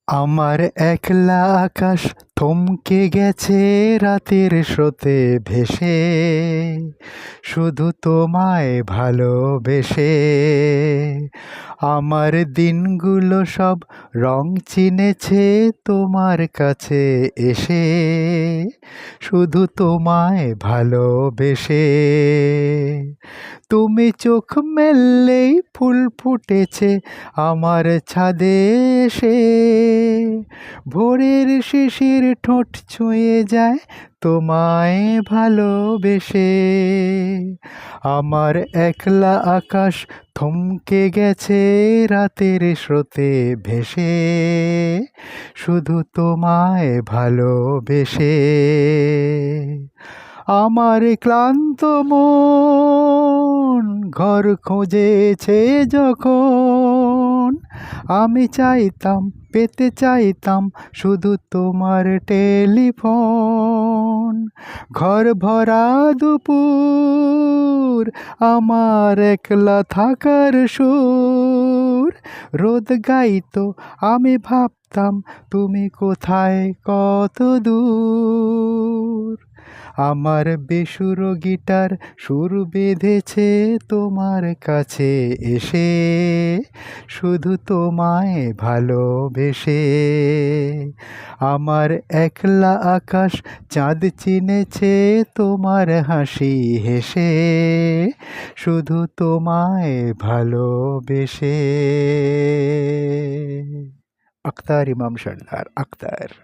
আমার একলা আকাশ থমকে গেছে রাতের স্রোতে ভেসে, শুধু তোমায় ভালোবেসে। আমার দিনগুলো সব রং চিনেছে তোমার কাছে এসে, শুধু তোমায় ভালোবেসে। তুমি চোখ মেললেই ফুল ফুটেছে আমার ছাদে এসে, ভোরের শিশির ঠোঁট ছুঁয়ে যায় তোমায় ভালোবেসে। আমার একলা আকাশ থমকে গেছে রাতের স্রোতে ভেসে, শুধু তোমায় ভালোবেসে। আমার ক্লান্ত মন ঘর খুঁজেছে যখন, আমি চাইতাম পেতে চাইতাম শুধু তোমার টেলিফোন। ঘর ভরা দুপুর আমার একলা থাকার সুর, রোদ গাইতো আমি ভাবতাম তুমি কোথায় কত দূর। আমার বেসুর গিটার সুর বেঁধেছে তোমার কাছে এসে, শুধু তোমায় ভালোবেসে। আমার একলা আকাশ চাঁদ চিনেছে তোমার হাসি হেসে, শুধু তোমায় ভালোবেসে। আখতার ইমাম সর্দার আখতার।